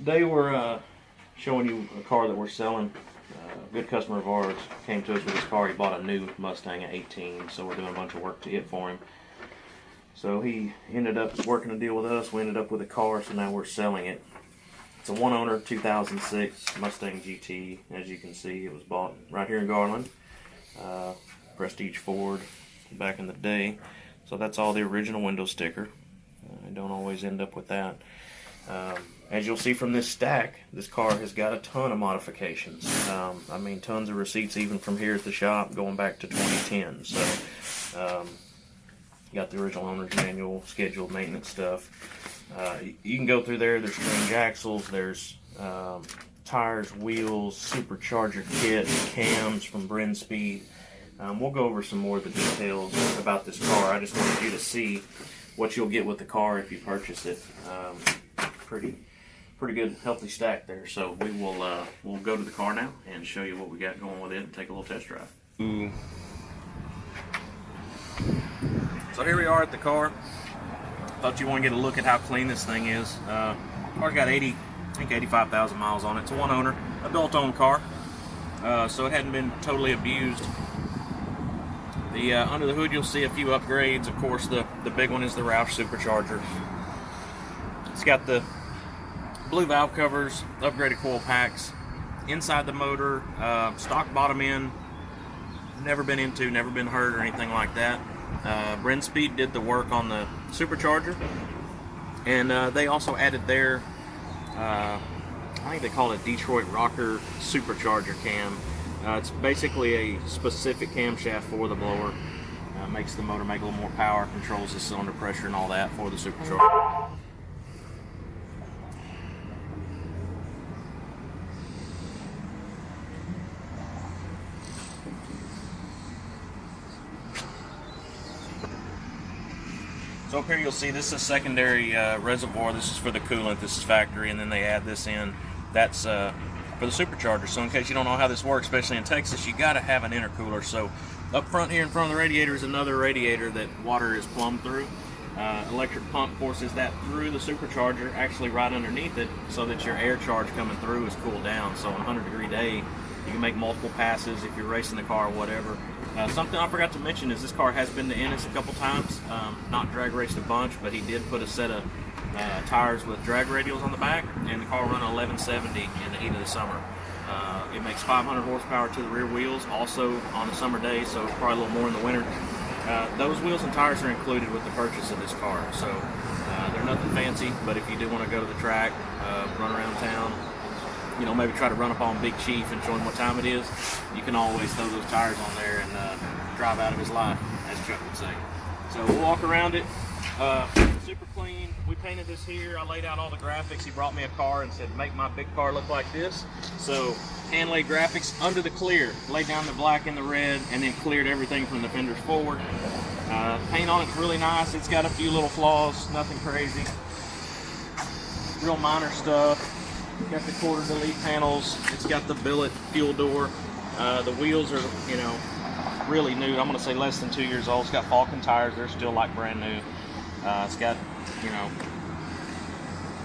Today we're showing you a car that we're selling. A good customer of ours came to us with his car. He bought a new Mustang at 18, so we're doing a bunch of work to it for him. So he ended up working a deal with us. We ended up with a car, so now we're selling it. It's a one owner 2006 Mustang GT. As you can see, it was bought right here in Garland. Prestige Ford back in the day. So that's all the original window sticker. I don't always end up with that. As you'll see from this stack, this car has got a ton of modifications. I mean, tons of receipts even from here at the shop going back to 2010. So, you got the original owner's manual, scheduled maintenance stuff. You can go through there. There's strange axles, there's tires, wheels, supercharger kit, cams from Bryn Speed. We'll go over some more of the details about this car. I just wanted you to see what you'll get with the car if you purchase it. Pretty good, healthy stack there. So we will we'll go to the car now and show you what we got going with it and take a little test drive. So here we are at the car. Thought you want to get a look at how clean this thing is. Car's got 85,000 miles on it. It's a one owner, adult-owned car, so it hadn't been totally abused. The under the hood you'll see a few upgrades. Of course, the big one is the Roush supercharger. It's got the blue valve covers, upgraded coil packs. Inside the motor, stock bottom end, never been hurt or anything like that. Bryn Speed did the work on the supercharger, and they also added their, I think they call it Detroit Rocker supercharger cam. It's basically a specific camshaft for the blower. Makes the motor make a little more power, controls the cylinder pressure and all that for the supercharger. So up here you'll see this is a secondary reservoir. This is for the coolant. This is factory, and then they add this in. That's for the supercharger. So in case you don't know how this works, especially in Texas, you got to have an intercooler. So up front here in front of the radiator is another radiator that water is plumbed through. Electric pump forces that through the supercharger, actually right underneath it, so that your air charge coming through is cooled down. So on a 100-degree day, you can make multiple passes if you're racing the car or whatever. Something I forgot to mention is this car has been to Ennis a couple times. Not drag raced a bunch, but he did put a set of tires with drag radials on the back, and the car run 1170 in the heat of the summer. It makes 500 horsepower to the rear wheels, also on a summer day, so probably a little more in the winter. Those wheels and tires are included with the purchase of this car, so they're nothing fancy, but if you do want to go to the track, run around town, you know, maybe try to run up on Big Chief and show him what time it is, you can always throw those tires on there and drive out of his life, as Chuck would say. So we'll walk around it. Super clean. We painted this here. I laid out all the graphics. He brought me a car and said, make my big car look like this. So hand-laid graphics under the clear. Laid down the black and the red, and then cleared everything from the fenders forward. Paint on it's really nice. It's got a few little flaws, nothing crazy. Real minor stuff. Got the quarter delete panels. It's got the billet fuel door. The wheels are, you know, really new. I'm going to say less than 2 years old. It's got Falcon tires. They're still like brand new. It's got, you know,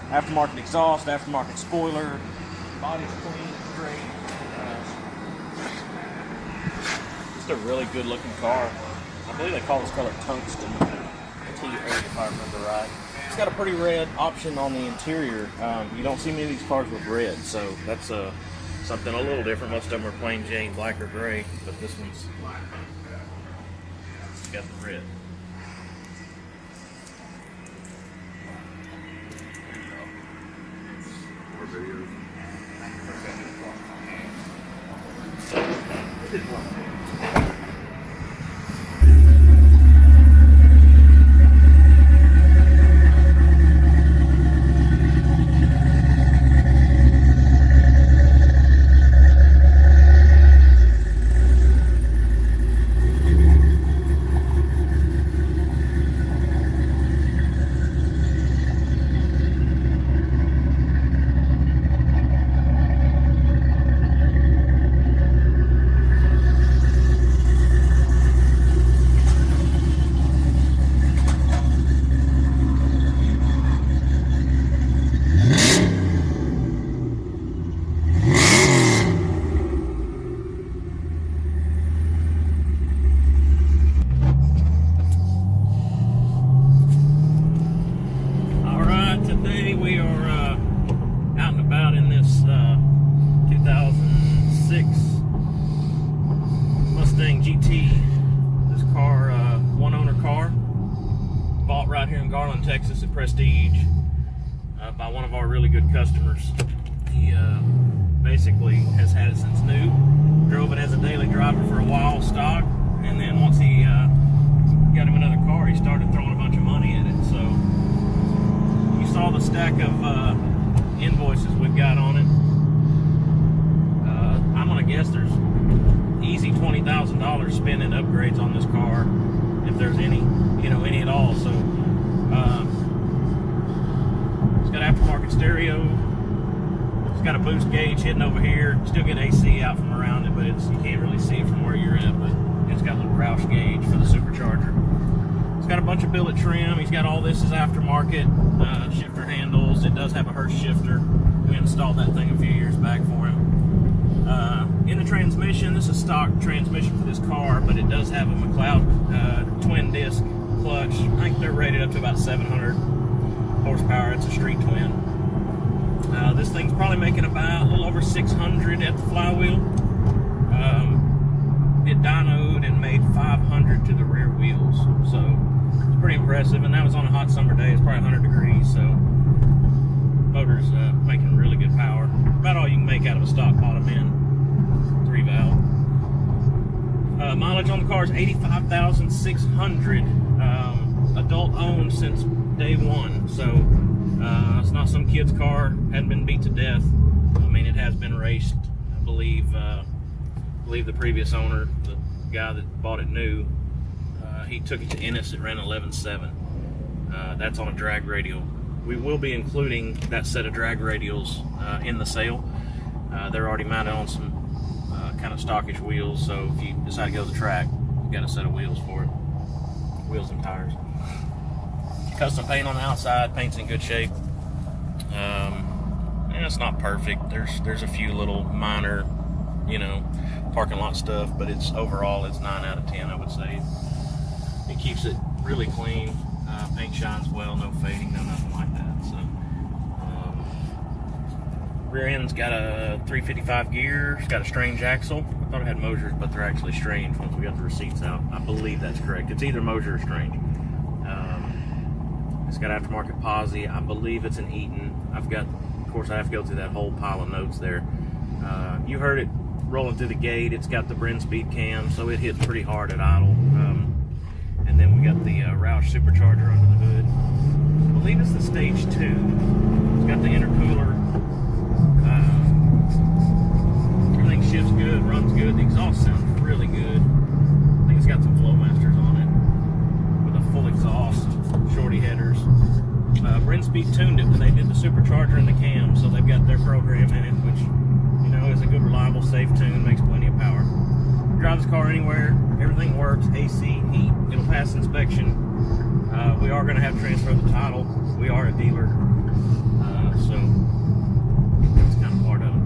aftermarket exhaust, aftermarket spoiler. Body's clean, great. Just a really good looking car. I believe they call this color tungsten T8 if I remember right. It's got a pretty red option on the interior. You don't see many of these cars with red, so that's something a little different. Most of them are plain Jane black or gray, but this one's got the red. More videos. GT. This car, one owner car, bought right here in Garland, Texas at Prestige by one of our really good customers. He basically has had it since new, drove it as a daily driver for a while stock, and then once he got him another car, he started throwing a bunch of money at it. So you saw the stack of invoices we've got on it. I'm gonna guess there's easy $20,000 spent in upgrades on this car, if there's any, you know, any at all. So it's got aftermarket stereo. It's got a boost gauge hidden over here. Still get AC out from around it, but you can't really see it from where you're at. But it's got a little Roush gauge for the supercharger. It's got a bunch of billet trim. He's got all this as aftermarket shifter handles. It does have a Hurst shifter. We installed that thing a few years back for him. In the transmission, this is stock transmission for this car, but it does have a McLeod twin disc clutch. I think they're rated up to about 700 horsepower. It's a street twin. This thing's probably making about a little over 600 at the flywheel. It dynoed and made 500 to the rear wheels, so it's pretty impressive. And that was on a hot summer day. It's probably 100 degrees, so motor's making really good power. About all you can make out of a stock bottom end 3-valve. Mileage on the car is 85,600. Adult owned since day one, so it's not some kid's car. Hadn't been beat to death. I mean, it has been raced. I believe the previous owner, the guy that bought it new, he took it to Ennis. It ran 11.7. That's on a drag radial. We will be including that set of drag radials in the sale. They're already mounted on some kind of stockish wheels, so if you decide to go to the track, you've got a set of wheels for it. Wheels and tires. Custom paint on the outside. Paint's in good shape. And it's not perfect. There's a few little minor, you know, parking lot stuff, but it's overall it's 9 out of 10, I would say. It keeps it really clean. Paint shines well, no fading, no nothing like that. So rear end's got a 355 gear. It's got a strange axle. I thought it had Mosers, but they're actually strange once we got the receipts out. I believe that's correct. It's either Moser or strange. It's got aftermarket posi. I believe it's an Eaton. Of course, I have to go through that whole pile of notes there. You heard it rolling through the gate. It's got the Brent speed cam, so it hits pretty hard at idle. And then we got the Roush supercharger under the hood. I believe it's the stage 2. It's got the intercooler. Everything shifts good, runs good. The exhaust sounds really good. I think it's got some Flowmasters on it with a full exhaust, shorty headers. Brent Speed tuned it when they did the supercharger and the cam, so they've got their program in it, which, you know, is a good, reliable, safe tune, makes plenty of power. Drive this car anywhere, everything works, AC, heat, it'll pass inspection. We are going to have to transfer the title. We are a dealer, so that's kind of part of it.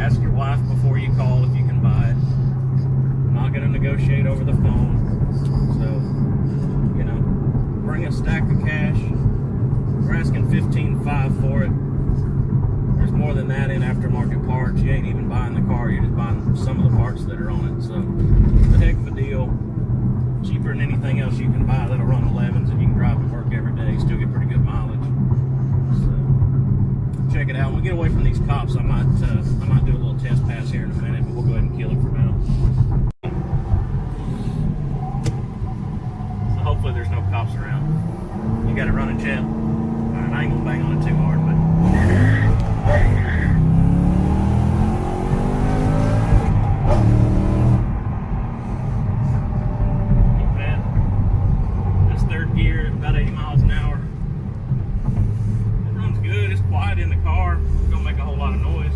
Ask your wife before you call if you can buy it. I'm not going to negotiate over the phone, so, you know, bring a stack of cash. We're asking $15,500 for it. There's more than that in aftermarket parts. You ain't even buying the car, you're just buying some of the parts that are on it. So it's a heck of a deal. Cheaper than anything else you can buy that'll run 11s and you can drive to work every day, still get pretty good mileage. So check it out. When we get away from these cops, I might do a little test pass here in a minute, but we'll go ahead and kill it for now. So hopefully there's no cops around. You got it running, Chad? Alright, I ain't gonna bang on it too hard, but that's third gear, about 80 miles an hour. It runs good, it's quiet in the car, it don't make a whole lot of noise.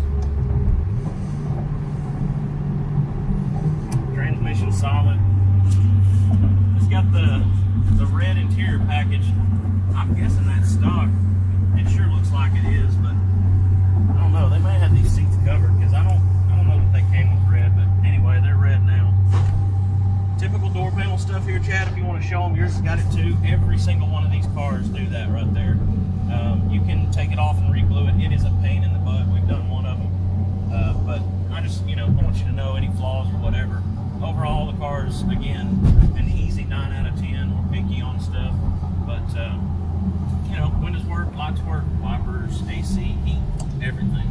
Transmission solid. It's got the red interior package. I'm guessing that's stock. It sure looks like it is, but I don't know. They may have these seats covered because I don't know that they came with red, but anyway, they're red now. Typical door panel stuff here, Chad. If you want to show them, yours has got it too. Every single one of these cars do that right there. You can take it off and re-glue it. It is a pain in the butt. We've done one of them, but I just, you know, I want you to know any flaws or whatever. overall, the car's, again, an easy 9 out of 10. We're picky on stuff, but, you know, windows work, lights work, wipers, AC, heat, everything.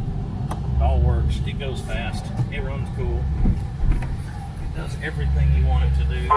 It all works. It goes fast. It runs cool. It does everything you want it to do.